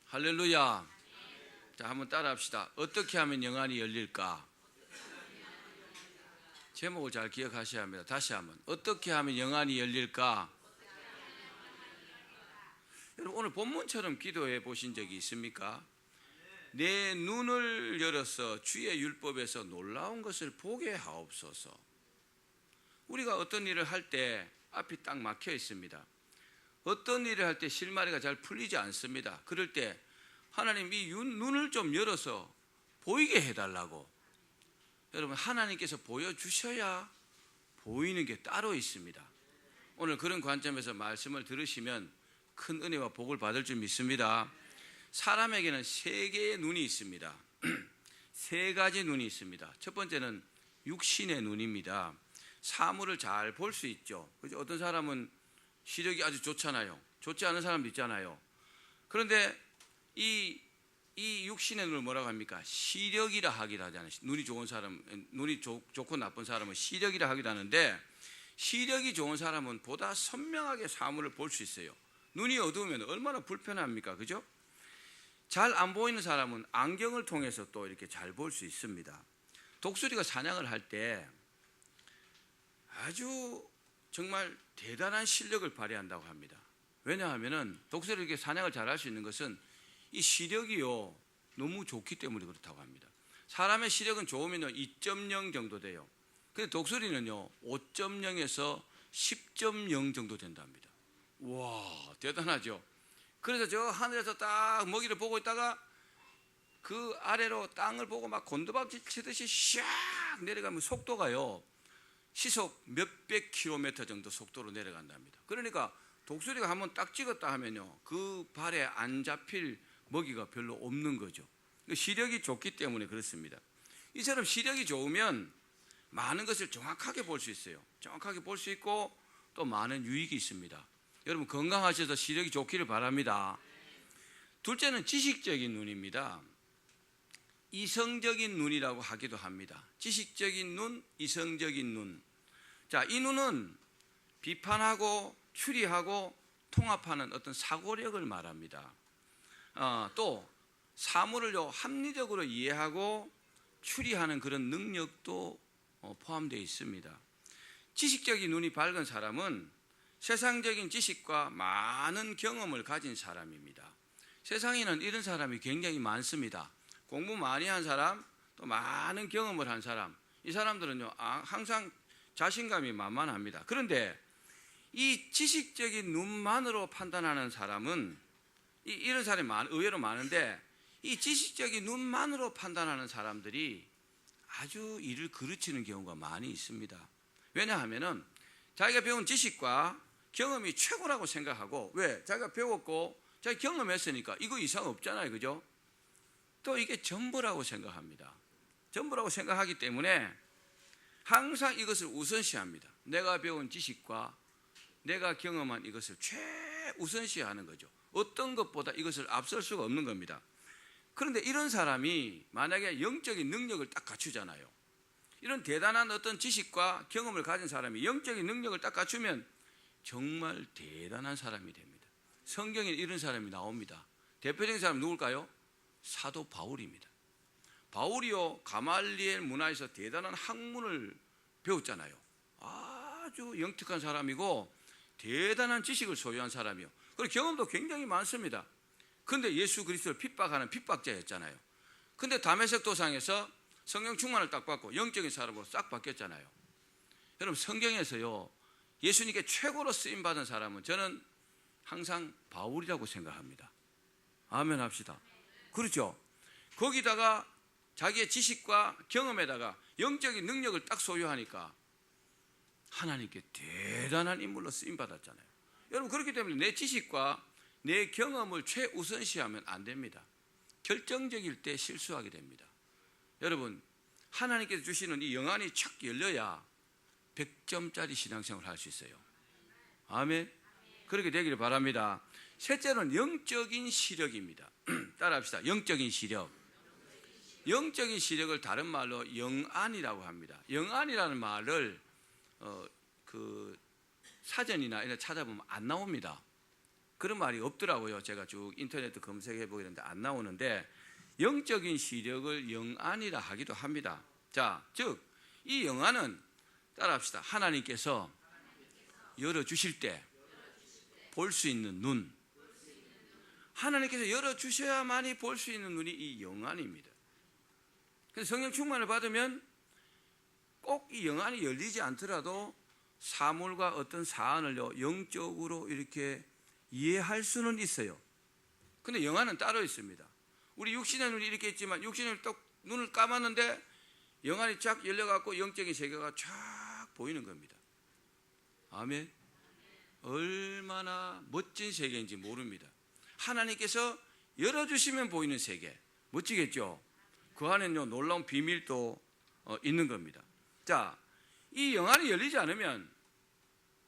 할렐루야. 자, 한번 따라 합시다. 어떻게 하면 영안이 열릴까? 제목을 잘 기억하셔야 합니다. 다시 한번. 어떻게 하면 영안이 열릴까? 여러분, 오늘 본문처럼 기도해 보신 적이 있습니까? 내 눈을 열어서 주의 율법에서 놀라운 것을 보게 하옵소서. 우리가 어떤 일을 할 때 앞이 딱 막혀 있습니다. 어떤 일을 할 때 실마리가 잘 풀리지 않습니다. 그럴 때 하나님 이 눈을 좀 열어서 보이게 해달라고. 여러분, 하나님께서 보여주셔야 보이는 게 따로 있습니다. 오늘 그런 관점에서 말씀을 들으시면 큰 은혜와 복을 받을 줄 믿습니다. 사람에게는 세 개의 눈이 있습니다. 세 가지 눈이 있습니다. 첫 번째는 육신의 눈입니다. 사물을 잘 볼 수 있죠. 어떤 사람은 시력이 아주 좋잖아요. 좋지 않은 사람도 있잖아요. 그런데 이 육신의 눈을 뭐라고 합니까? 시력이라 하기도 하잖아요. 눈이 좋은 사람, 눈이 좋고 나쁜 사람은 시력이라 하기도 하는데, 시력이 좋은 사람은 보다 선명하게 사물을 볼 수 있어요. 눈이 어두우면 얼마나 불편합니까? 그죠? 잘 안 보이는 사람은 안경을 통해서 또 이렇게 잘 볼 수 있습니다. 독수리가 사냥을 할 때 아주 정말 대단한 실력을 발휘한다고 합니다. 왜냐하면 독수리가 이렇게 사냥을 잘 할 수 있는 것은 이 시력이요 너무 좋기 때문에 그렇다고 합니다. 사람의 시력은 좋으면 2.0 정도 돼요. 근데 독수리는요 5.0에서 10.0 정도 된답니다. 와, 대단하죠. 그래서 저 하늘에서 딱 먹이를 보고 있다가 그 아래로 땅을 보고 막 곤두박질 치듯이 샥 내려가면 속도가요 시속 몇백 킬로미터 정도 속도로 내려간답니다. 그러니까 독수리가 한번 딱 찍었다 하면요 그 발에 안 잡힐 먹이가 별로 없는 거죠. 시력이 좋기 때문에 그렇습니다. 이처럼 시력이 좋으면 많은 것을 정확하게 볼 수 있어요. 정확하게 볼 수 있고 또 많은 유익이 있습니다. 여러분, 건강하셔서 시력이 좋기를 바랍니다. 둘째는 지식적인 눈입니다. 이성적인 눈이라고 하기도 합니다. 지식적인 눈, 이성적인 눈. 자, 이 눈은 비판하고 추리하고 통합하는 어떤 사고력을 말합니다. 또 사물을 합리적으로 이해하고 추리하는 그런 능력도 포함되어 있습니다. 지식적인 눈이 밝은 사람은 세상적인 지식과 많은 경험을 가진 사람입니다. 세상에는 이런 사람이 굉장히 많습니다. 공부 많이 한 사람, 또 많은 경험을 한 사람, 이 사람들은요 항상 자신감이 만만합니다. 그런데 이 지식적인 눈만으로 판단하는 사람은 이런 사람이 의외로 많은데, 이 지식적인 눈만으로 판단하는 사람들이 아주 일을 그르치는 경우가 많이 있습니다. 왜냐하면은 자기가 배운 지식과 경험이 최고라고 생각하고, 왜? 자기가 배웠고 자기가 경험했으니까 이거 이상 없잖아요. 그죠? 또 이게 전부라고 생각합니다. 전부라고 생각하기 때문에 항상 이것을 우선시합니다. 내가 배운 지식과 내가 경험한 이것을 최우선시하는 거죠. 어떤 것보다 이것을 앞설 수가 없는 겁니다. 그런데 이런 사람이 만약에 영적인 능력을 딱 갖추잖아요. 이런 대단한 어떤 지식과 경험을 가진 사람이 영적인 능력을 딱 갖추면 정말 대단한 사람이 됩니다. 성경에 이런 사람이 나옵니다. 대표적인 사람은 누굴까요? 사도 바울입니다. 바울이요 가말리엘 문화에서 대단한 학문을 배웠잖아요. 아주 영특한 사람이고 대단한 지식을 소유한 사람이요. 그리고 경험도 굉장히 많습니다. 그런데 예수 그리스도를 핍박하는 핍박자였잖아요. 그런데 다메섹 도상에서 성령 충만을 딱 받고 영적인 사람으로 싹 바뀌었잖아요. 여러분, 성경에서요 예수님께 최고로 쓰임받은 사람은 저는 항상 바울이라고 생각합니다. 아멘 합시다. 그렇죠? 거기다가 자기의 지식과 경험에다가 영적인 능력을 딱 소유하니까 하나님께 대단한 인물로 쓰임받았잖아요. 여러분, 그렇기 때문에 내 지식과 내 경험을 최우선시하면 안 됩니다. 결정적일 때 실수하게 됩니다. 여러분, 하나님께서 주시는 이 영안이 착 열려야 100점짜리 신앙생활을 할 수 있어요. 아멘. 그렇게 되기를 바랍니다. 셋째는 영적인 시력입니다. 따라합시다. 영적인 시력. 영적인 시력을 다른 말로 영안이라고 합니다. 영안이라는 말을 그 사전이나 이런 찾아보면 안 나옵니다. 그런 말이 없더라고요. 제가 쭉 인터넷 검색해 보겠는데 안 나오는데 영적인 시력을 영안이라 하기도 합니다. 자, 즉 이 영안은 따라합시다. 하나님께서 열어주실 때 볼 수 있는 눈, 하나님께서 열어주셔야만이 볼 수 있는 눈이 이 영안입니다. 그래서 성령 충만을 받으면 꼭 이 영안이 열리지 않더라도 사물과 어떤 사안을요 영적으로 이렇게 이해할 수는 있어요. 근데 영안은 따로 있습니다. 우리 육신의 눈이 이렇게 있지만 육신을 딱 눈을 감았는데 영안이 쫙 열려갖고 영적인 세계가 쫙 보이는 겁니다. 아멘. 얼마나 멋진 세계인지 모릅니다. 하나님께서 열어주시면 보이는 세계, 멋지겠죠? 그 안에는요 놀라운 비밀도 있는 겁니다. 자, 이 영안이 열리지 않으면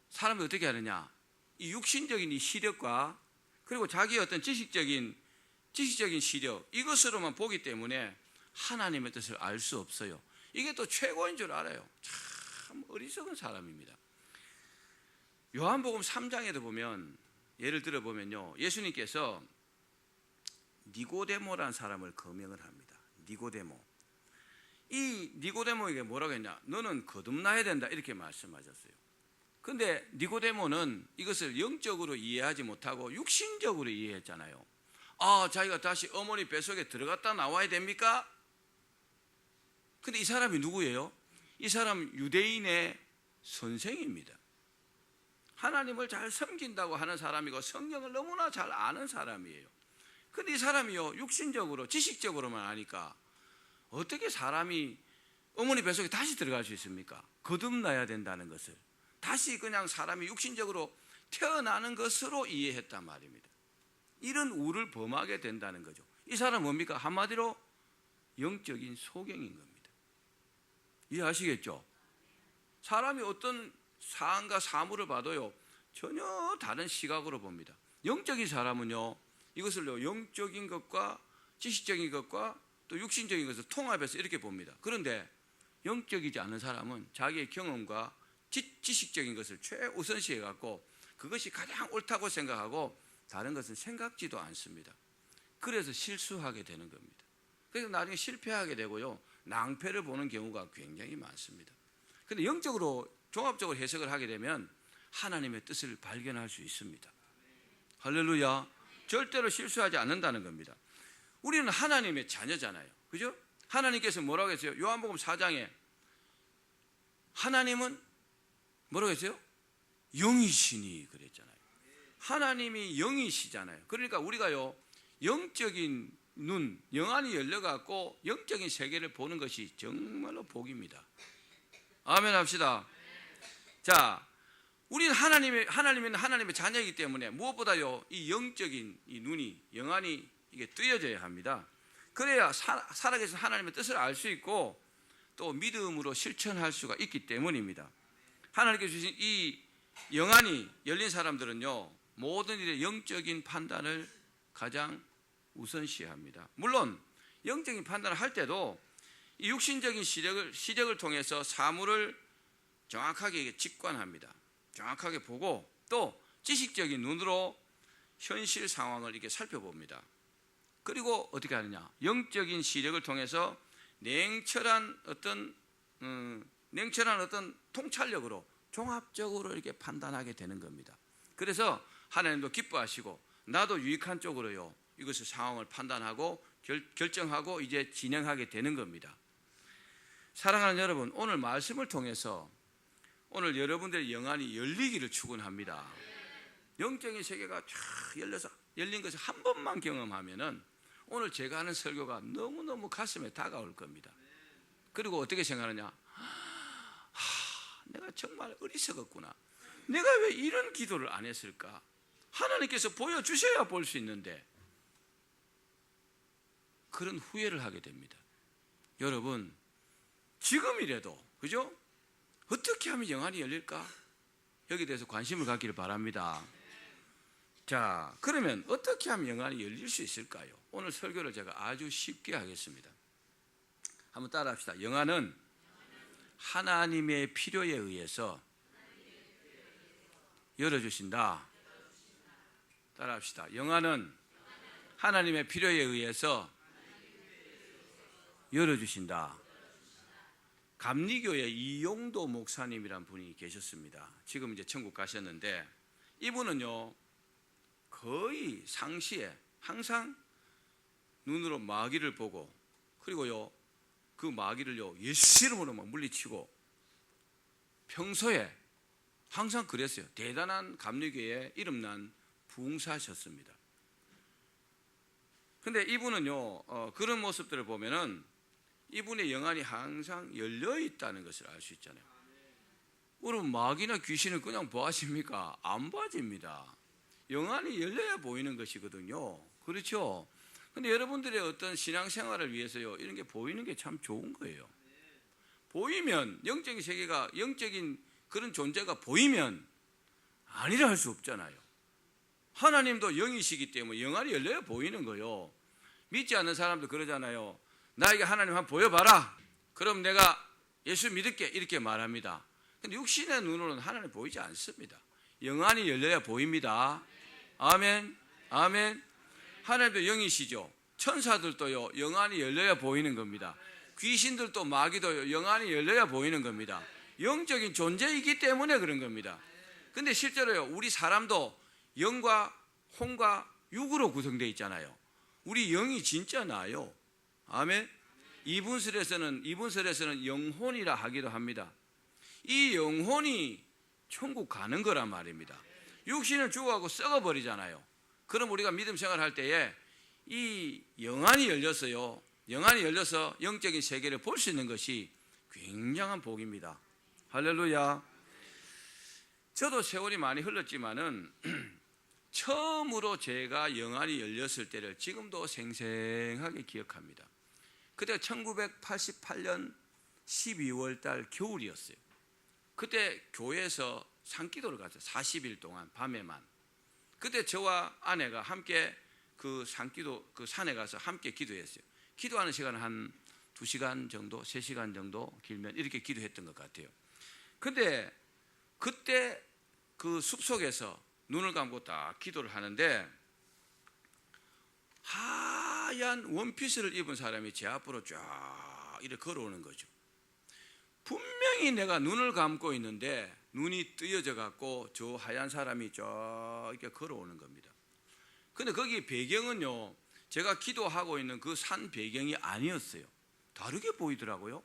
사람이 어떻게 하느냐? 이 육신적인 이 시력과 그리고 자기의 어떤 지식적인 시력, 이것으로만 보기 때문에 하나님의 뜻을 알 수 없어요. 이게 또 최고인 줄 알아요. 참 어리석은 사람입니다. 요한복음 3장에도 보면, 예를 들어 보면요, 예수님께서 니고데모라는 사람을 거명을 합니다. 니고데모. 이 니고데모에게 뭐라고 했냐? 너는 거듭나야 된다, 이렇게 말씀하셨어요. 근데 니고데모는 이것을 영적으로 이해하지 못하고 육신적으로 이해했잖아요. 아, 자기가 다시 어머니 뱃속에 들어갔다 나와야 됩니까? 근데 이 사람이 누구예요? 이 사람 유대인의 선생입니다. 하나님을 잘 섬긴다고 하는 사람이고 성경을 너무나 잘 아는 사람이에요. 근데 이 사람이요 육신적으로 지식적으로만 아니까 어떻게 사람이 어머니 뱃속에 다시 들어갈 수 있습니까? 거듭나야 된다는 것을 다시 그냥 사람이 육신적으로 태어나는 것으로 이해했단 말입니다. 이런 우를 범하게 된다는 거죠. 이 사람은 뭡니까? 한마디로 영적인 소경인 겁니다. 이해하시겠죠? 사람이 어떤 사안과 사물을 봐도요 전혀 다른 시각으로 봅니다. 영적인 사람은요 이것을요 영적인 것과 지식적인 것과 또 육신적인 것을 통합해서 이렇게 봅니다. 그런데 영적이지 않은 사람은 자기의 경험과 지식적인 것을 최우선시해 갖고 그것이 가장 옳다고 생각하고 다른 것은 생각지도 않습니다. 그래서 실수하게 되는 겁니다. 그래서 나중에 실패하게 되고요 낭패를 보는 경우가 굉장히 많습니다. 그런데 영적으로 종합적으로 해석을 하게 되면 하나님의 뜻을 발견할 수 있습니다. 할렐루야. 절대로 실수하지 않는다는 겁니다. 우리는 하나님의 자녀잖아요. 그죠? 하나님께서 뭐라고 했어요? 요한복음 4장에 하나님은 뭐라고 했어요? 영이시니 그랬잖아요. 하나님이 영이시잖아요. 그러니까 우리가요 영적인 눈, 영안이 열려갖고 영적인 세계를 보는 것이 정말로 복입니다. 아멘 합시다. 자, 우리는 하나님의 자녀이기 때문에 무엇보다요 이 영적인 이 눈이, 영안이 이게 뜨여져야 합니다. 그래야 살아계신 하나님의 뜻을 알 수 있고 또 믿음으로 실천할 수가 있기 때문입니다. 하나님께서 주신 이 영안이 열린 사람들은요 모든 일의 영적인 판단을 가장 우선시합니다. 물론 영적인 판단을 할 때도 이 육신적인 시력을 통해서 사물을 정확하게 직관합니다. 정확하게 보고 또 지식적인 눈으로 현실 상황을 이렇게 살펴봅니다. 그리고 어떻게 하느냐? 영적인 시력을 통해서 냉철한 어떤 통찰력으로 종합적으로 이렇게 판단하게 되는 겁니다. 그래서 하나님도 기뻐하시고 나도 유익한 쪽으로요 이것을 상황을 판단하고 결정하고 이제 진행하게 되는 겁니다. 사랑하는 여러분, 오늘 말씀을 통해서 오늘 여러분들의 영안이 열리기를 축원합니다. 영적인 세계가 쫙 열린 것을 한 번만 경험하면은 오늘 제가 하는 설교가 너무너무 가슴에 다가올 겁니다. 그리고 어떻게 생각하느냐? 내가 정말 어리석었구나. 내가 왜 이런 기도를 안 했을까? 하나님께서 보여주셔야 볼 수 있는데 그런 후회를 하게 됩니다. 여러분, 지금이라도 그죠? 어떻게 하면 영안이 열릴까? 여기에 대해서 관심을 갖기를 바랍니다. 자, 그러면 어떻게 하면 영안이 열릴 수 있을까요? 오늘 설교를 제가 아주 쉽게 하겠습니다. 한번 따라 합시다. 영안은 하나님의 필요에 의해서 열어주신다. 따라합시다. 영화는 하나님의 필요에 의해서 열어주신다. 감리교의 이용도 목사님이란 분이 계셨습니다. 지금 이제 천국 가셨는데, 이분은요 거의 상시에 항상 눈으로 마귀를 보고, 그리고요 그 마귀를요 예수 이름으로 막 물리치고 평소에 항상 그랬어요. 대단한 감리교에 이름난 부흥사셨습니다. 근데 이분은요 그런 모습들을 보면은 이분의 영안이 항상 열려 있다는 것을 알 수 있잖아요. 여러분, 마귀나 귀신은 그냥 보아십니까? 안 봐집니다. 영안이 열려야 보이는 것이거든요. 그렇죠? 근데 여러분들의 어떤 신앙생활을 위해서요 이런 게 보이는 게 참 좋은 거예요. 보이면, 영적인 세계가, 영적인 그런 존재가 보이면 아니라 할 수 없잖아요. 하나님도 영이시기 때문에 영안이 열려야 보이는 거예요. 믿지 않는 사람도 그러잖아요. 나에게 하나님 한번 보여봐라. 그럼 내가 예수 믿을게. 이렇게 말합니다. 근데 육신의 눈으로는 하나님 보이지 않습니다. 영안이 열려야 보입니다. 아멘. 아멘. 하나님도 영이시죠. 천사들도요 영안이 열려야 보이는 겁니다. 귀신들도 마귀도 영안이 열려야 보이는 겁니다. 영적인 존재이기 때문에 그런 겁니다. 근데 실제로요 우리 사람도 영과 혼과 육으로 구성되어 있잖아요. 우리 영이 진짜 나요. 아멘. 이분설에서는 영혼이라 하기도 합니다. 이 영혼이 천국 가는 거란 말입니다. 육신은 죽어가고 썩어버리잖아요. 그럼 우리가 믿음 생활할 때에 이 영안이 열렸어요. 영안이 열려서 영적인 세계를 볼 수 있는 것이 굉장한 복입니다. 할렐루야. 저도 세월이 많이 흘렀지만은 처음으로 제가 영안이 열렸을 때를 지금도 생생하게 기억합니다. 그때 1988년 12월 달 겨울이었어요. 그때 교회에서 산기도를 갔어요. 40일 동안 밤에만. 그때 저와 아내가 함께 그 산기도, 그 산에 가서 함께 기도했어요. 기도하는 시간은 한 2시간 정도, 3시간 정도 길면 이렇게 기도했던 것 같아요. 근데 그때 그 숲속에서 눈을 감고 딱 기도를 하는데 하얀 원피스를 입은 사람이 제 앞으로 쫙 이렇게 걸어오는 거죠. 분명히 내가 눈을 감고 있는데 눈이 뜨여져 갖고 저 하얀 사람이 쫙 이렇게 걸어오는 겁니다. 근데 거기 배경은요 제가 기도하고 있는 그 산 배경이 아니었어요. 다르게 보이더라고요.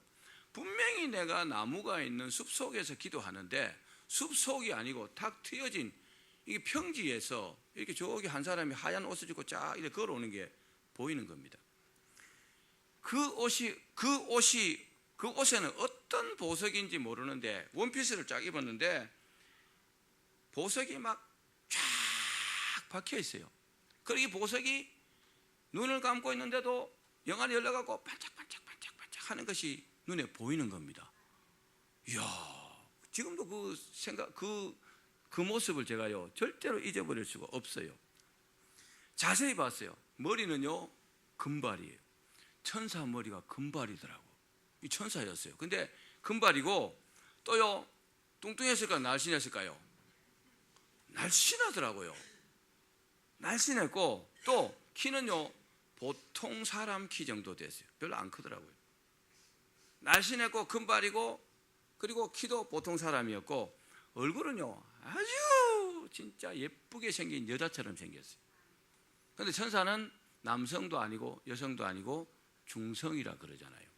분명히 내가 나무가 있는 숲속에서 기도하는데 숲속이 아니고 탁 트여진 이게 평지에서 이렇게 저기 한 사람이 하얀 옷을 입고 쫙 이렇게 걸어오는 게 보이는 겁니다. 그 옷에는 어떤 보석인지 모르는데 원피스를 쫙 입었는데 보석이 막 쫙 박혀 있어요. 그리고 이 보석이 눈을 감고 있는데도 영안이 열려가고 반짝반짝반짝반짝 하는 것이 눈에 보이는 겁니다. 이야, 지금도 그 생각, 그 모습을 제가요 절대로 잊어버릴 수가 없어요. 자세히 봤어요. 머리는요 금발이에요. 천사 머리가 금발이더라고. 이 천사였어요. 근데 금발이고 또요 뚱뚱했을까요? 날씬했을까요? 날씬하더라고요. 날씬했고 또 키는요 보통 사람 키 정도 됐어요. 별로 안 크더라고요. 날씬했고 금발이고 그리고 키도 보통 사람이었고 얼굴은요 아주 진짜 예쁘게 생긴 여자처럼 생겼어요. 그런데 천사는 남성도 아니고 여성도 아니고 중성이라 그러잖아요.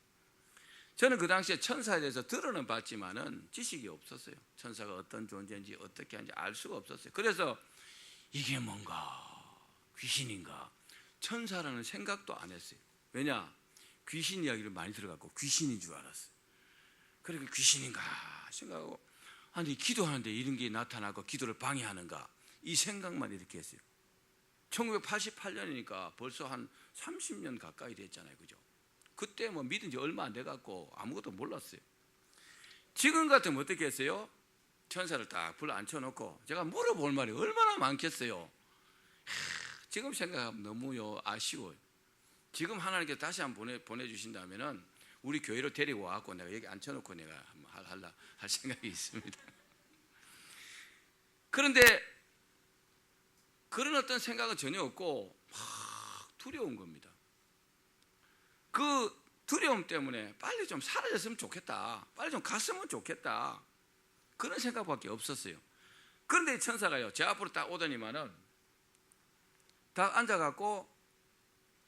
저는 그 당시에 천사에 대해서 들어는 봤지만은 지식이 없었어요. 천사가 어떤 존재인지 어떻게 하는지 알 수가 없었어요. 그래서 이게 뭔가 귀신인가 천사라는 생각도 안 했어요. 왜냐? 귀신 이야기를 많이 들어갖고 귀신인 줄 알았어요. 그러니까 귀신인가 생각하고 아니 기도하는데 이런 게 나타나고 기도를 방해하는가 이 생각만 이렇게 했어요. 1988년이니까 벌써 한 30년 가까이 됐잖아요. 그죠? 그때 뭐 믿은 지 얼마 안 돼갖고 아무것도 몰랐어요. 지금 같으면 어떻게 했어요? 천사를 딱 불러 앉혀놓고 제가 물어볼 말이 얼마나 많겠어요. 지금 생각하면 너무요 아쉬워요. 지금 하나님께 다시 한번 보내주신다면은 우리 교회로 데리고 와갖고 내가 여기 앉혀놓고 내가 한번 할 생각이 있습니다. 그런데 그런 어떤 생각은 전혀 없고 막 두려운 겁니다. 그 두려움 때문에 빨리 좀 사라졌으면 좋겠다, 빨리 좀 갔으면 좋겠다, 그런 생각밖에 없었어요. 그런데 천사가요, 제 앞으로 딱 오더니만은 딱 앉아갖고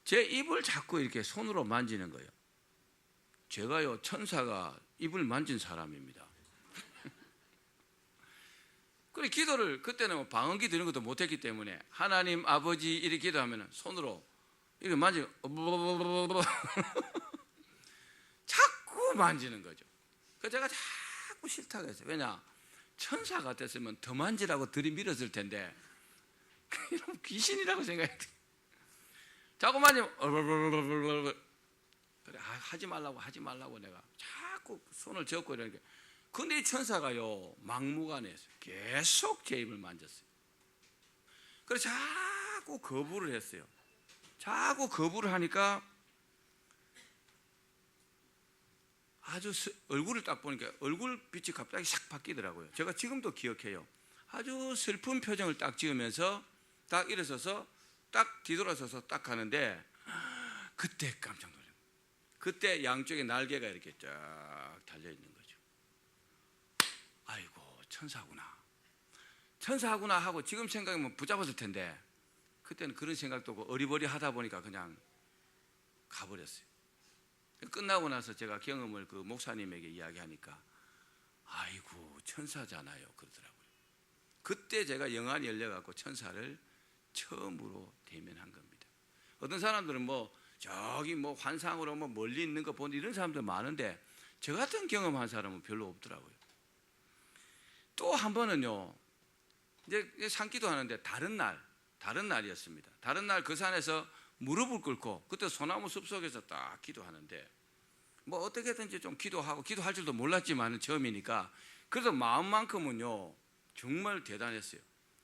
제 입을 자꾸 이렇게 손으로 만지는 거예요. 제가요, 천사가 입을 만진 사람입니다. 그래, 기도를 그때는 방언기 드는 것도 못했기 때문에 하나님 아버지 이렇게 기도하면 손으로 이렇게 만지고 자꾸 만지는 거죠. 그래서 제가 자꾸 싫다고 했어요. 왜냐, 천사 같았으면 더 만지라고 들이밀었을 텐데 이런 귀신이라고 생각했어요. 자꾸 만지면 그래, 하지 말라고 내가 자꾸 손을 젓고 이러니까. 근데 이 천사가요, 막무가내였어요. 계속 제 입을 만졌어요. 그래서 자꾸 거부를 했어요. 자꾸 거부를 하니까 아주 얼굴을 딱 보니까 얼굴 빛이 갑자기 싹 바뀌더라고요. 제가 지금도 기억해요. 아주 슬픈 표정을 딱 지으면서 딱 일어서서 딱 뒤돌아서서 딱 가는데, 그때 깜짝 놀랐어요. 그때 양쪽에 날개가 이렇게 쫙 달려있는 거죠. 아이고, 천사구나 하고 지금 생각하면 붙잡았을 텐데, 그때는 그런 생각도 없고 어리버리하다 보니까 그냥 가버렸어요. 끝나고 나서 제가 경험을 그 목사님에게 이야기하니까 아이고, 천사잖아요 그러더라고요. 그때 제가 영안이 열려갖고 천사를 처음으로 대면한 겁니다. 어떤 사람들은 저기 환상으로 멀리 있는 거 보는 이런 사람들 많은데, 저 같은 경험한 사람은 별로 없더라고요. 또 한 번은요, 이제 산기도 하는데 다른 날이었습니다. 다른 날 그 산에서 무릎을 꿇고, 그때 소나무 숲속에서 딱 기도하는데, 어떻게든지 좀 기도하고, 기도할 줄도 몰랐지만 처음이니까 그래도 마음만큼은요 정말 대단했어요.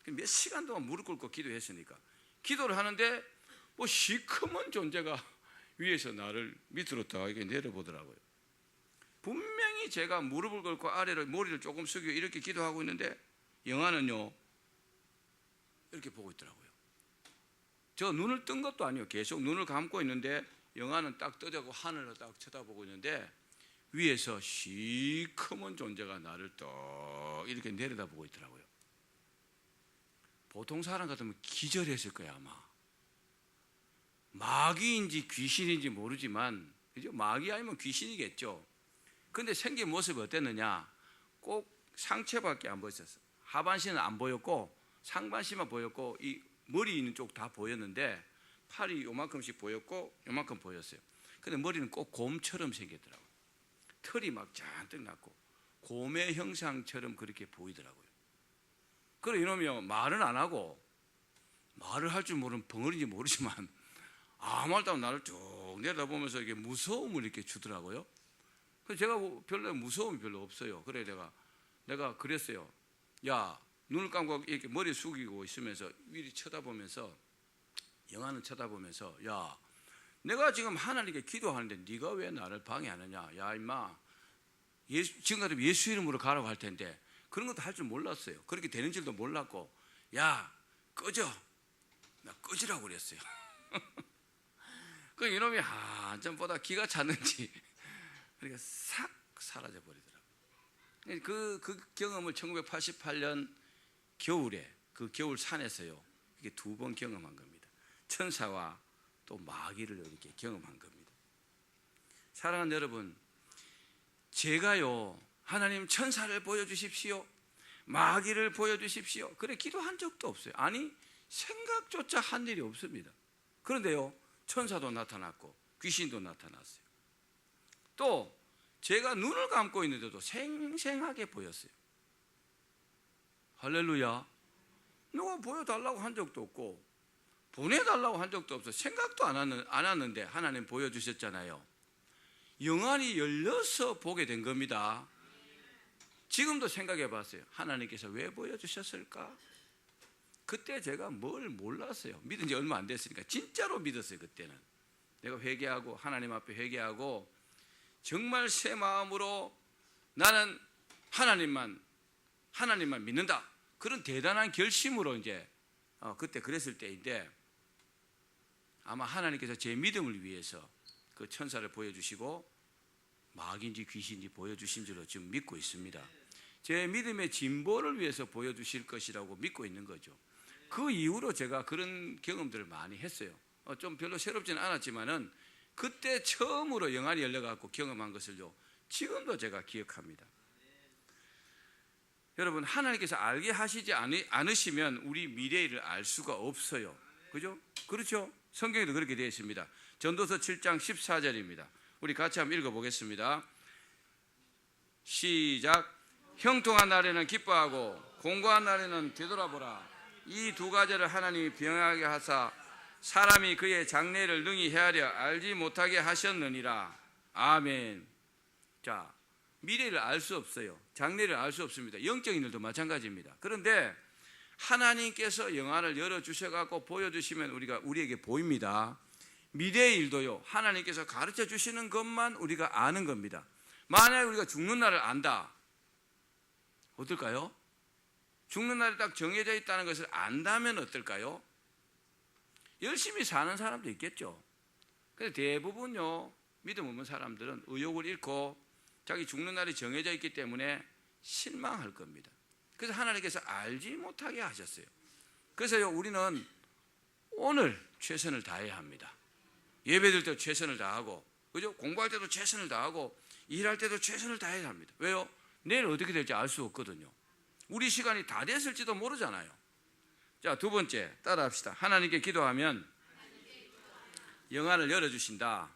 몇 시간 동안 무릎 꿇고 기도했으니까, 기도를 하는데 시커먼 존재가 위에서 나를 밑으로 딱 이렇게 내려보더라고요. 분명히 제가 무릎을 꿇고 아래로 머리를 조금 숙이고 이렇게 기도하고 있는데, 영화는요 이렇게 보고 있더라고요. 저 눈을 뜬 것도 아니에요. 계속 눈을 감고 있는데 영화는 딱 떠자고 하늘을 딱 쳐다보고 있는데, 위에서 시커먼 존재가 나를 딱 이렇게 내려다보고 있더라고요. 보통 사람 같으면 기절했을 거야 아마. 마귀인지 귀신인지 모르지만, 그죠? 마귀 아니면 귀신이겠죠. 근데 생긴 모습이 어땠느냐? 꼭 상체밖에 안 보였었어. 하반신은 안 보였고 상반신만 보였고 이 머리 있는 쪽 다 보였는데, 팔이 요만큼씩 보였고 요만큼 보였어요. 근데 머리는 꼭 곰처럼 생겼더라고요. 털이 막 잔뜩 났고 곰의 형상처럼 그렇게 보이더라고요. 그래, 이놈이 말은 안 하고, 말을 할 줄 모르는 벙어리인지 모르지만 아무 말도 안 하고 나를 쭉 내려다보면서 이게 무서움을 이렇게 주더라고요. 그래서 제가 별로 무서움이 별로 없어요. 그래 내가 그랬어요. 야, 눈을 감고 이렇게 머리 숙이고 있으면서 위를 쳐다보면서, 영화는 쳐다보면서, 야, 내가 지금 하나님께 기도하는데 네가 왜 나를 방해하느냐? 야 임마, 지금 같으면 예수 이름으로 가라고 할 텐데 그런 것도 할 줄 몰랐어요. 그렇게 되는 줄도 몰랐고, 야 꺼져, 나 꺼지라고 그랬어요. 그 이놈이 한전보다 기가 찼는지 그러니까 싹 사라져 버리더라고요. 그 경험을 1988년 겨울에 그 겨울 산에서요, 이게 2번 경험한 겁니다. 천사와 또 마귀를 이렇게 경험한 겁니다. 사랑하는 여러분, 제가요, 하나님 천사를 보여주십시오, 마귀를 보여주십시오, 그래 기도한 적도 없어요. 아니, 생각조차 한 일이 없습니다. 그런데요, 천사도 나타났고 귀신도 나타났어요. 또 제가 눈을 감고 있는데도 생생하게 보였어요. 할렐루야. 누가 보여달라고 한 적도 없고 보내달라고 한 적도 없어요. 생각도 안 왔는데 하나님 보여주셨잖아요. 영안이 열려서 보게 된 겁니다. 지금도 생각해 봤어요. 하나님께서 왜 보여주셨을까? 그때 제가 뭘 몰랐어요. 믿은 지 얼마 안 됐으니까 진짜로 믿었어요. 그때는 내가 회개하고 하나님 앞에 회개하고 정말 새 마음으로 나는 하나님만 믿는다, 그런 대단한 결심으로 이제 그때 그랬을 때인데 아마 하나님께서 제 믿음을 위해서 그 천사를 보여주시고 마귀인지 귀신인지 보여주신 줄로 지금 믿고 있습니다. 제 믿음의 진보를 위해서 보여주실 것이라고 믿고 있는 거죠. 그 이후로 제가 그런 경험들을 많이 했어요. 좀 별로 새롭지는 않았지만은 그때 처음으로 영안이 열려갖고 경험한 것을요 지금도 제가 기억합니다. 여러분, 하나님께서 알게 하시지 않으시면 우리 미래를 알 수가 없어요. 그죠? 그렇죠? 성경에도 그렇게 되어 있습니다. 전도서 7장 14절입니다. 우리 같이 한번 읽어보겠습니다. 시작. 형통한 날에는 기뻐하고 공고한 날에는 되돌아보라. 이 두 가지를 하나님이 병하게 하사 사람이 그의 장래를 능히 헤아려 알지 못하게 하셨느니라. 아멘. 자, 미래를 알 수 없어요. 장래를 알 수 없습니다. 영적인 일도 마찬가지입니다. 그런데 하나님께서 영안을 열어주셔갖고 보여주시면 우리에게 보입니다. 미래의 일도요 하나님께서 가르쳐 주시는 것만 우리가 아는 겁니다. 만약에 우리가 죽는 날을 안다, 어떨까요? 죽는 날이 딱 정해져 있다는 것을 안다면 어떨까요? 열심히 사는 사람도 있겠죠. 근데 대부분요 믿음 없는 사람들은 의욕을 잃고 자기 죽는 날이 정해져 있기 때문에 실망할 겁니다. 그래서 하나님께서 알지 못하게 하셨어요. 그래서요 우리는 오늘 최선을 다해야 합니다. 예배드릴 때도 최선을 다하고, 그죠? 공부할 때도 최선을 다하고, 일할 때도 최선을 다해야 합니다. 왜요? 내일 어떻게 될지 알 수 없거든요. 우리 시간이 다 됐을지도 모르잖아요. 자, 두 번째 따라합시다. 하나님께 기도하면 영안을 열어주신다.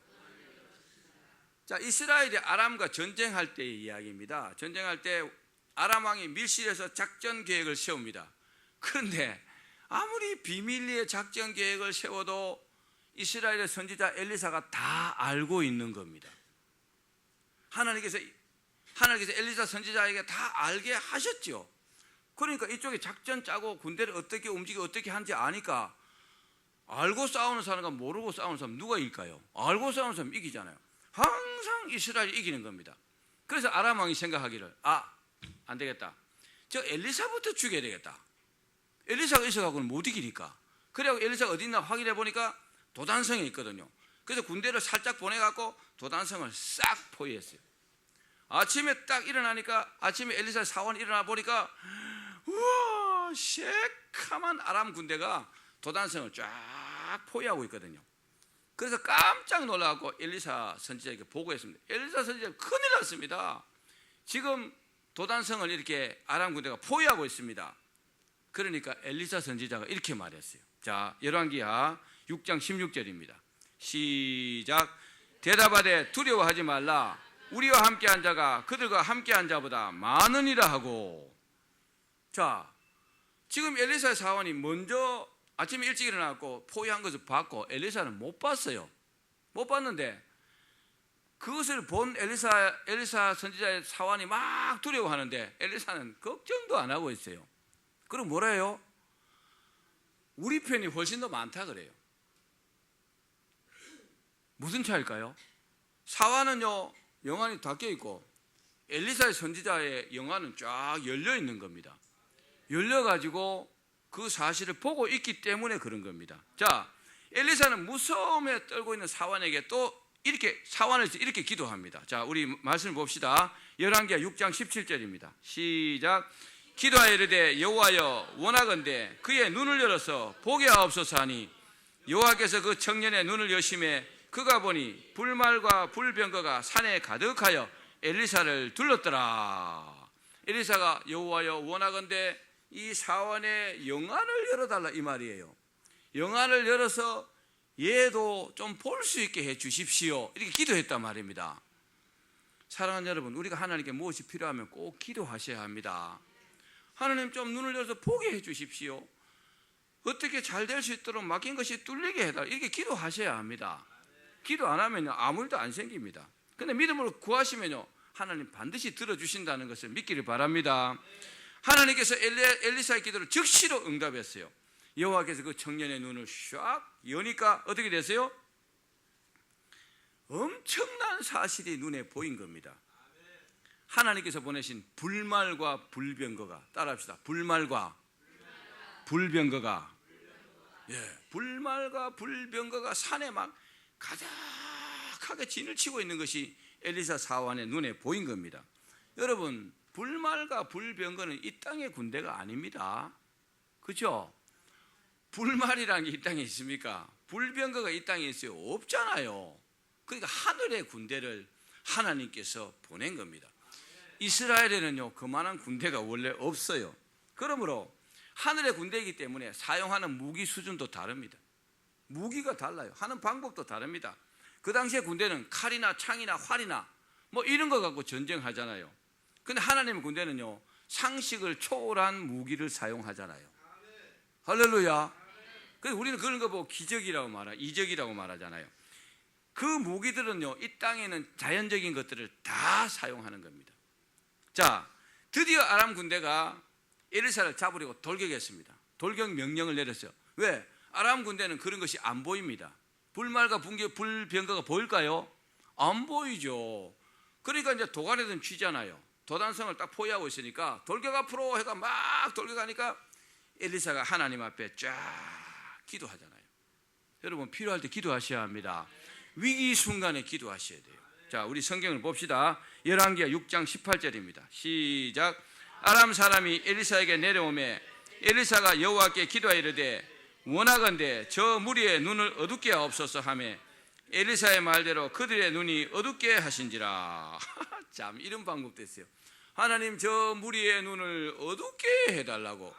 자, 이스라엘이 아람과 전쟁할 때의 이야기입니다. 전쟁할 때 아람 왕이 밀실에서 작전 계획을 세웁니다. 그런데 아무리 비밀리에 작전 계획을 세워도 이스라엘의 선지자 엘리사가 다 알고 있는 겁니다. 하나님께서 엘리사 선지자에게 다 알게 하셨죠. 그러니까 이쪽에 작전 짜고 군대를 어떻게 움직이고 어떻게 하는지 아니까 알고 싸우는 사람과 모르고 싸우는 사람 누가 이길까요? 알고 싸우는 사람 이기잖아요. 항상 이스라엘이 이기는 겁니다. 그래서 아람 왕이 생각하기를 안 되겠다. 저 엘리사부터 죽여야 되겠다. 엘리사가 있어갖고는 못 이기니까. 그래갖고 엘리사가 어디 있나 확인해 보니까 도단성에 있거든요. 그래서 군대를 살짝 보내갖고 도단성을 싹 포위했어요. 아침에 딱 일어나니까 아침에 엘리사 사원이 일어나 보니까 우와 새카만 아람 군대가 도단성을 쫙 포위하고 있거든요. 그래서 깜짝 놀라갖고 엘리사 선지자에게 보고했습니다. 엘리사 선지자 큰일 났습니다. 지금 도단성을 이렇게 아람 군대가 포위하고 있습니다. 그러니까 엘리사 선지자가 이렇게 말했어요. 자, 열왕기하 6장 16절입니다. 시작. 대답하되 두려워하지 말라. 우리와 함께한 자가 그들과 함께한 자보다 많으니라 하고. 자, 지금 엘리사의 사원이 먼저 아침에 일찍 일어나고 포위한 것을 봤고 엘리사는 못 봤어요. 못 봤는데 그것을 본 엘리사 선지자의 사원이 막 두려워하는데 엘리사는 걱정도 안 하고 있어요. 그럼 뭐라 해요? 우리 편이 훨씬 더 많다 그래요. 무슨 차일까요? 사원은요 영안이 닫혀 있고 엘리사의 선지자의 영안은 쫙 열려 있는 겁니다. 열려가지고 그 사실을 보고 있기 때문에 그런 겁니다. 자, 엘리사는 무서움에 떨고 있는 사원에게 또 이렇게 사원에서 이렇게 기도합니다. 자, 우리 말씀을 봅시다. 열왕기하 6장 17절입니다. 시작. 기도하여 이르되 여호와여 원하건대 그의 눈을 열어서 보게 하옵소서 하니 여호와께서 그 청년의 눈을 여심해 그가 보니 불말과 불병거가 산에 가득하여 엘리사를 둘렀더라. 엘리사가 여호와여 원하건대 이 사원의 영안을 열어달라 이 말이에요. 영안을 열어서 얘도 좀 볼 수 있게 해 주십시오. 이렇게 기도했단 말입니다. 사랑하는 여러분, 우리가 하나님께 무엇이 필요하면 꼭 기도하셔야 합니다. 하나님 좀 눈을 열어서 보게 해 주십시오. 어떻게 잘 될 수 있도록 막힌 것이 뚫리게 해달라. 이렇게 기도하셔야 합니다. 기도 안 하면요 아무 일도 안 생깁니다. 근데 믿음으로 구하시면요 하나님 반드시 들어주신다는 것을 믿기를 바랍니다. 하나님께서 엘리사의 기도를 즉시로 응답했어요. 여호와께서 그 청년의 눈을 샥 여니까 어떻게 됐어요? 엄청난 사실이 눈에 보인 겁니다. 하나님께서 보내신 불말과 불병거가, 따라합시다. 불말과 불병거가 예, 불말과 불병거가 산에 막 가득하게 진을 치고 있는 것이 엘리사 사환의 눈에 보인 겁니다. 여러분, 불말과 불병거는 이 땅의 군대가 아닙니다. 그렇죠? 불말이라는 게 이 땅에 있습니까? 불병거가 이 땅에 있어요? 없잖아요. 그러니까 하늘의 군대를 하나님께서 보낸 겁니다. 이스라엘에는요, 그만한 군대가 원래 없어요. 그러므로 하늘의 군대이기 때문에 사용하는 무기 수준도 다릅니다. 무기가 달라요. 하는 방법도 다릅니다. 그 당시에 군대는 칼이나 창이나 활이나 뭐 이런 거 갖고 전쟁하잖아요. 근데 하나님의 군대는요, 상식을 초월한 무기를 사용하잖아요. 할렐루야. 그래서 우리는 그런 거 보고 기적이라고 이적이라고 말하잖아요. 그 무기들은요, 이 땅에는 자연적인 것들을 다 사용하는 겁니다. 자, 드디어 아람 군대가 엘리사를 잡으려고 돌격했습니다. 돌격 명령을 내렸어요. 왜? 아람 군대는 그런 것이 안 보입니다. 불말과 불병거가 보일까요? 안 보이죠. 그러니까 이제 도간에든 쥐잖아요. 도단성을 딱 포위하고 있으니까 돌격 앞으로 해가 막 돌격하니까 엘리사가 하나님 앞에 쫙 기도하잖아요. 여러분, 필요할 때 기도하셔야 합니다. 위기 순간에 기도하셔야 돼요. 자, 우리 성경을 봅시다. 열왕기하 6장 18절입니다. 시작. 아람 사람이 엘리사에게 내려오매 엘리사가 여호와께 기도하여 이르되 원하건대 저 무리의 눈을 어둡게 하옵소서 하매 엘리사의 말대로 그들의 눈이 어둡게 하신지라. 참, 이런 방법도 있어요. 하나님, 저 무리의 눈을 어둡게 해달라고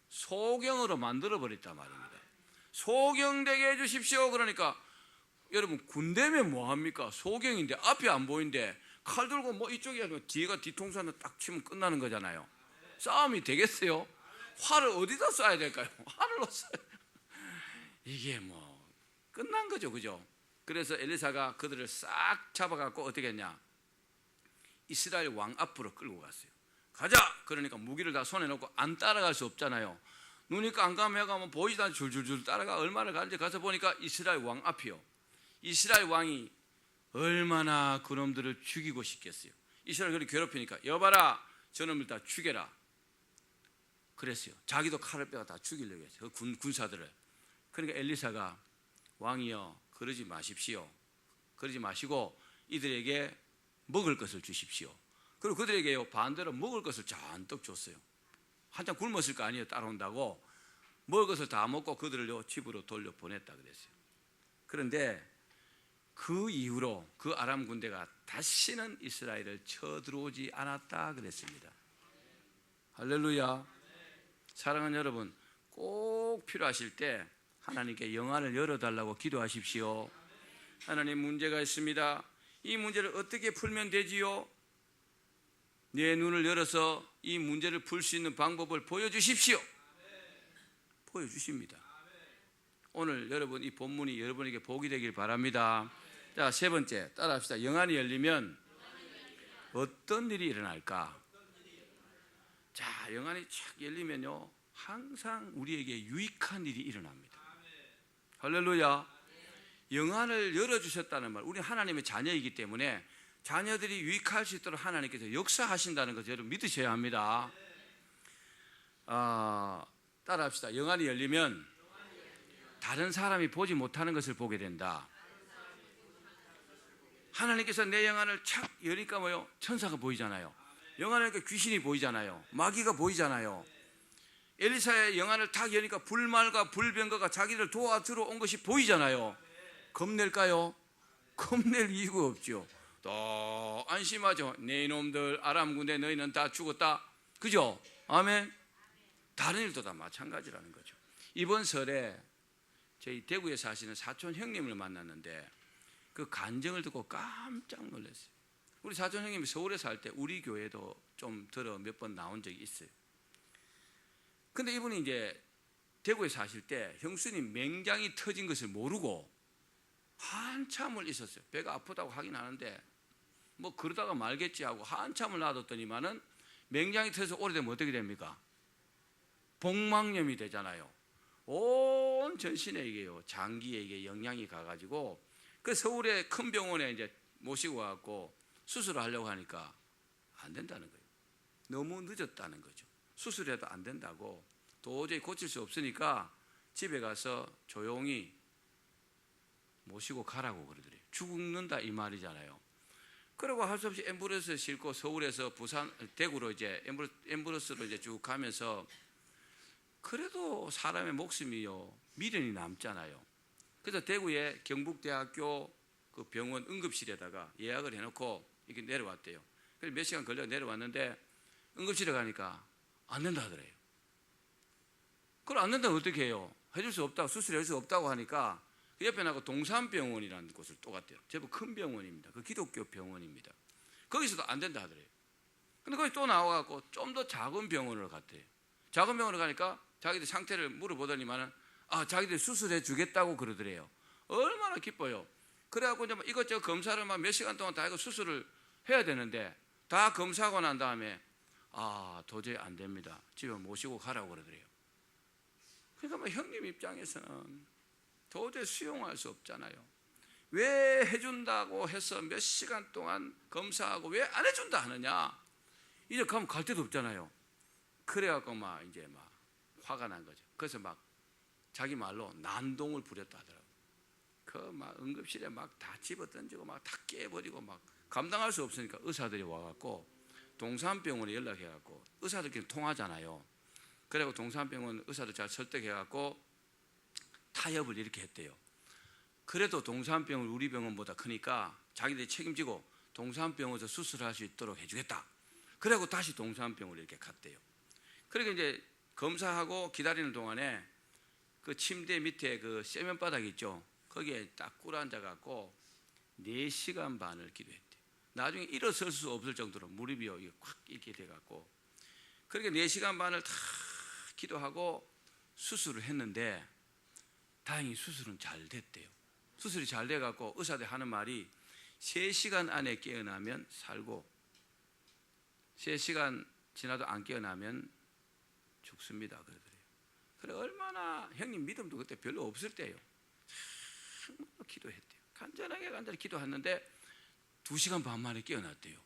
소경으로 만들어 버렸단 말입니다. 소경되게 해주십시오. 그러니까 여러분, 군대면 뭐합니까? 소경인데 앞이 안 보이는데 칼 들고 뭐 이쪽에 하면 뒤가 뒤통수한테 딱 치면 끝나는 거잖아요. 싸움이 되겠어요? 활을 어디다 쏴야 될까요? 활로 쏴야 이게 뭐 끝난 거죠, 그죠? 그래서 엘리사가 그들을 싹 잡아갖고 어떻게 했냐? 이스라엘 왕 앞으로 끌고 갔어요. 가자! 그러니까 무기를 다 손에 넣고 안 따라갈 수 없잖아요. 눈이 깜깜해가면 보이지도 않고 줄줄줄 따라가. 얼마나 가는지 가서 보니까 이스라엘 왕 앞이요. 이스라엘 왕이 얼마나 그놈들을 죽이고 싶겠어요. 이스라엘 그렇게 괴롭히니까 여봐라, 저놈들 다 죽여라 그랬어요. 자기도 칼을 빼가 다 죽이려고 했어요. 군사들을. 그러니까 엘리사가 왕이여, 그러지 마십시오. 그러지 마시고 이들에게 먹을 것을 주십시오. 그리고 그들에게요, 반대로 먹을 것을 잔뜩 줬어요. 한참 굶었을 거 아니에요. 따라온다고. 먹을 것을 다 먹고 그들을 집으로 돌려보냈다 그랬어요. 그런데 그 이후로 그 아람 군대가 다시는 이스라엘을 쳐들어오지 않았다 그랬습니다. 할렐루야. 사랑하는 여러분, 꼭 필요하실 때 하나님께 영안을 열어달라고 기도하십시오. 하나님, 문제가 있습니다. 이 문제를 어떻게 풀면 되지요? 내 눈을 열어서 이 문제를 풀 수 있는 방법을 보여주십시오. 보여주십니다. 오늘 여러분, 이 본문이 여러분에게 복이 되길 바랍니다. 자, 세 번째 따라합시다. 영안이 열리면 어떤 일이 일어날까? 자, 영안이 착 열리면요, 항상 우리에게 유익한 일이 일어납니다. 할렐루야. 영안을 열어주셨다는 말, 우리 하나님의 자녀이기 때문에 자녀들이 유익할 수 있도록 하나님께서 역사하신다는 것을 여러분 믿으셔야 합니다. 따라합시다. 영안이 열리면 다른 사람이 보지 못하는 것을 보게 된다. 하나님께서 내 영안을 착 여니까 뭐요? 천사가 보이잖아요. 영안을 여니까 귀신이 보이잖아요. 마귀가 보이잖아요. 엘리사의 영안을 탁 여니까 불말과 불병거가 자기를 도와주러 온 것이 보이잖아요. 겁낼까요? 겁낼 이유가 없죠. 또 안심하죠. 네 이놈들 아람 군대 너희는 다 죽었다. 그죠? 아멘. 다른 일도 다 마찬가지라는 거죠. 이번 설에 저희 대구에 사시는 사촌 형님을 만났는데 그 간증을 듣고 깜짝 놀랐어요. 우리 사촌 형님이 서울에 살 때 우리 교회도 좀 들어 몇 번 나온 적이 있어요. 근데 이분이 이제 대구에 사실 때 형수님 맹장이 터진 것을 모르고 한참을 있었어요. 배가 아프다고 하긴 하는데 뭐 그러다가 말겠지 하고 한참을 놔뒀더니만은 맹장이 터져서 오래되면 어떻게 됩니까? 복막염이 되잖아요. 온 전신에 이게요, 장기에 이게 영향이 가가지고 그 서울의 큰 병원에 이제 모시고 가고 수술을 하려고 하니까 안 된다는 거예요. 너무 늦었다는 거죠. 수술해도 안 된다고, 도저히 고칠 수 없으니까 집에 가서 조용히 모시고 가라고 그러더래요. 죽는다 이 말이잖아요. 그리고 할 수 없이 앰뷸런스에 싣고 서울에서 부산, 대구로 이제 앰뷸런스로 이제 쭉 가면서 그래도 사람의 목숨이요 미련이 남잖아요. 그래서 대구의 경북대학교 그 병원 응급실에다가 예약을 해놓고 이렇게 내려왔대요. 그래서 몇 시간 걸려 내려왔는데 응급실에 가니까 안 된다 하더래요. 그걸 안 된다면 어떻게 해요? 해줄 수 없다고, 수술해줄 수 없다고 하니까 그 옆에 나가 동산병원이라는 곳을 또 갔대요. 제법 큰 병원입니다. 그 기독교 병원입니다. 거기서도 안 된다 하더래요. 근데 거기 또 나와갖고 좀 더 작은 병원으로 갔대요. 작은 병원으로 가니까 자기들 상태를 물어보더니만은 자기들 수술해 주겠다고 그러더래요. 얼마나 기뻐요. 그래갖고 이제 이것저것 검사를 막 몇 시간 동안 다 이거 수술을 해야 되는데 다 검사하고 난 다음에 도저히 안 됩니다. 집에 모시고 가라고 그러더래요. 그러니까 뭐 형님 입장에서는 도저히 수용할 수 없잖아요. 왜 해준다고 해서 몇 시간 동안 검사하고 왜 안 해준다 하느냐? 이제 가면 갈 데도 없잖아요. 그래갖고 이제 화가 난 거죠. 그래서 자기 말로 난동을 부렸다 하더라고요. 응급실에 다 집어 던지고 다 깨버리고 감당할 수 없으니까 의사들이 와갖고 동산병원에 연락해갖고 의사들끼리 통하잖아요. 그래갖고 동산병원 의사들 잘 설득해갖고 타협을 이렇게 했대요. 그래도 동산병원 우리 병원보다 크니까 자기들이 책임지고 동산병원에서 수술할 수 있도록 해주겠다. 그래갖고 다시 동산병원으로 이렇게 갔대요. 그러니까 이제 검사하고 기다리는 동안에 그 침대 밑에 그 세면바닥 있죠. 거기에 딱 꿇어앉아갖고 4시간 반을 기도했대요. 나중에 일어설 수 없을 정도로 무릎이 확 이렇게 돼갖고 그렇게 4시간 반을 다 기도하고 수술을 했는데 다행히 수술은 잘 됐대요. 수술이 잘 돼갖고 의사들이 하는 말이 3시간 안에 깨어나면 살고 3시간 지나도 안 깨어나면 죽습니다 그러더래요. 그래 얼마나 형님 믿음도 그때 별로 없을 때예요. 정말 기도했대요. 간절하게 기도했는데 2시간 반 만에 깨어났대요.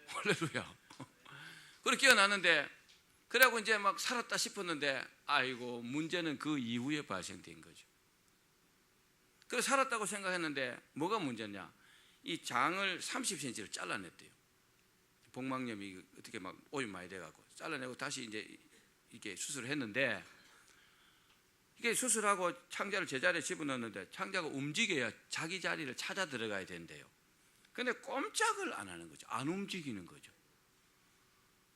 할렐루야. 그래 깨어났는데 그래고 이제 살았다 싶었는데 아이고 문제는 그 이후에 발생된 거죠. 그래 살았다고 생각했는데 뭐가 문제냐? 이 장을 30cm를 잘라냈대요. 복막염이 어떻게 오염 많이 돼갖고 잘라내고 다시 이제 이게 수술을 했는데 이게 수술하고 창자를 제자리에 집어넣었는데 창자가 움직여야 자기 자리를 찾아 들어가야 된대요. 근데 꼼짝을 안 하는 거죠. 안 움직이는 거죠.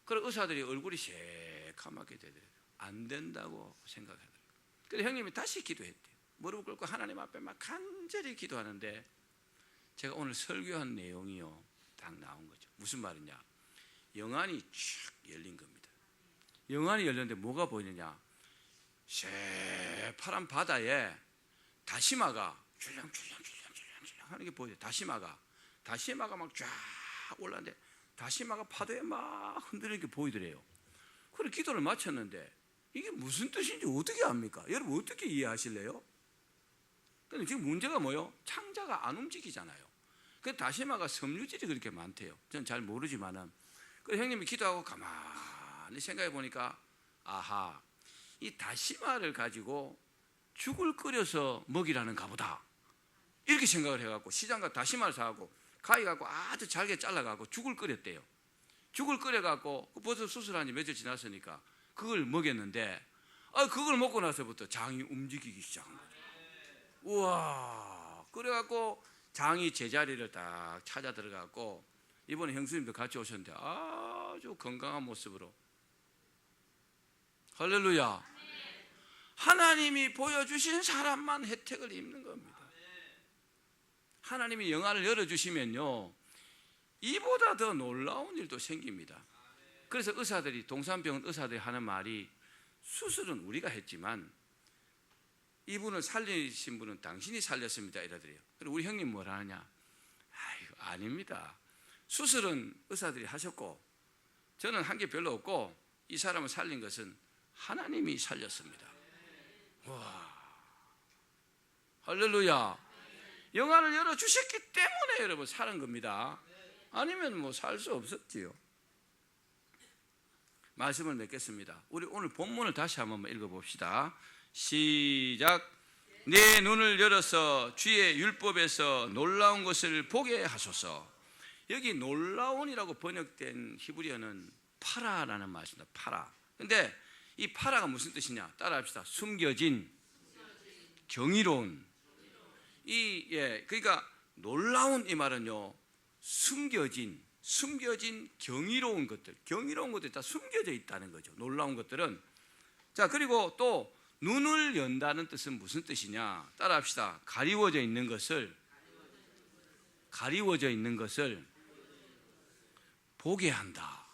그래서 의사들이 얼굴이 새카맣게 되더라고요. 안 된다고 생각하더라고요. 그래서 형님이 다시 기도했대요. 무릎 꿇고 하나님 앞에 간절히 기도하는데 제가 오늘 설교한 내용이요 딱 나온 거죠. 무슨 말이냐? 영안이 쭉 열린 겁니다. 영안이 열렸는데 뭐가 보이느냐? 새파란 바다에 다시마가 줄랑줄랑 하는 게 보여요. 다시마가 막 쫙 올라왔는데 다시마가 파도에 막 흔들리는 게 보이더래요. 그래 기도를 마쳤는데 이게 무슨 뜻인지 어떻게 압니까? 여러분 어떻게 이해하실래요? 근데 지금 문제가 뭐예요? 창자가 안 움직이잖아요. 그 다시마가 섬유질이 그렇게 많대요. 전 잘 모르지만은. 그래서 형님이 기도하고 가만히 생각해 보니까 이 다시마를 가지고 죽을 끓여서 먹이라는가 보다. 이렇게 생각을 해갖고 시장 가 다시마를 사갖고 가위 갖고 아주 잘게 잘라갖고 죽을 끓였대요. 죽을 끓여갖고 벌써 수술한 지 며칠 지났으니까 그걸 먹였는데 그걸 먹고 나서부터 장이 움직이기 시작한 거죠. 우와. 그래갖고 장이 제자리를 딱 찾아 들어갔고 이번에 형수님도 같이 오셨는데 아주 건강한 모습으로 할렐루야. 하나님이 보여주신 사람만 혜택을 입는 겁니다. 하나님이 영안을 열어주시면요 이보다 더 놀라운 일도 생깁니다. 그래서 의사들이 동산병원 의사들이 하는 말이 수술은 우리가 했지만 이분을 살리신 분은 당신이 살렸습니다 이러더래요. 그리고 우리 형님 뭐라 하느냐? 아닙니다. 수술은 의사들이 하셨고 저는 한 게 별로 없고 이 사람을 살린 것은 하나님이 살렸습니다. 와, 할렐루야. 영안을 열어주셨기 때문에 여러분 사는 겁니다. 아니면 살 수 없었지요. 말씀을 맺겠습니다. 우리 오늘 본문을 다시 한번 읽어봅시다. 시작. 내 눈을 열어서 주의 율법에서 놀라운 것을 보게 하소서. 여기 놀라운이라고 번역된 히브리어는 파라라는 말입니다. 파라. 근데 이 파라가 무슨 뜻이냐? 따라합시다. 숨겨진, 경이로운. 그러니까 놀라운 이 말은요, 숨겨진 경이로운 것들이 다 숨겨져 있다는 거죠. 놀라운 것들은. 자, 그리고 또 눈을 연다는 뜻은 무슨 뜻이냐? 따라합시다. 가리워져 있는 것을 보게 한다.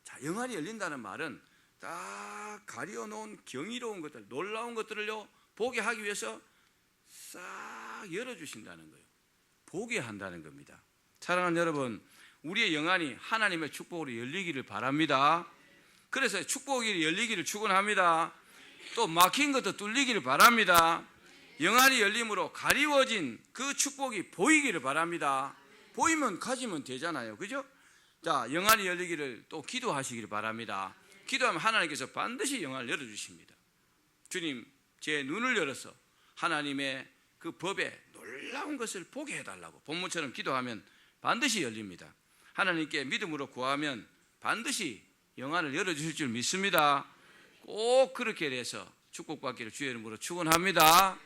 자, 영안이 열린다는 말은 딱 가려놓은 경이로운 것들, 놀라운 것들을요 보게 하기 위해서 싹 열어주신다는 거예요. 보게 한다는 겁니다. 사랑하는 여러분, 우리의 영안이 하나님의 축복으로 열리기를 바랍니다. 그래서 축복이 열리기를 축원합니다. 또 막힌 것도 뚫리기를 바랍니다. 영안이 열림으로 가리워진 그 축복이 보이기를 바랍니다. 보이면 가지면 되잖아요. 그죠? 자, 영안이 열리기를 또 기도하시기를 바랍니다. 기도하면 하나님께서 반드시 영안을 열어주십니다. 주님, 제 눈을 열어서 하나님의 그 법에 놀라운 것을 보게 해달라고 본문처럼 기도하면 반드시 열립니다. 하나님께 믿음으로 구하면 반드시 영안을 열어주실 줄 믿습니다. 꼭 그렇게 돼서 축복받기를 주의 이름으로 축원합니다.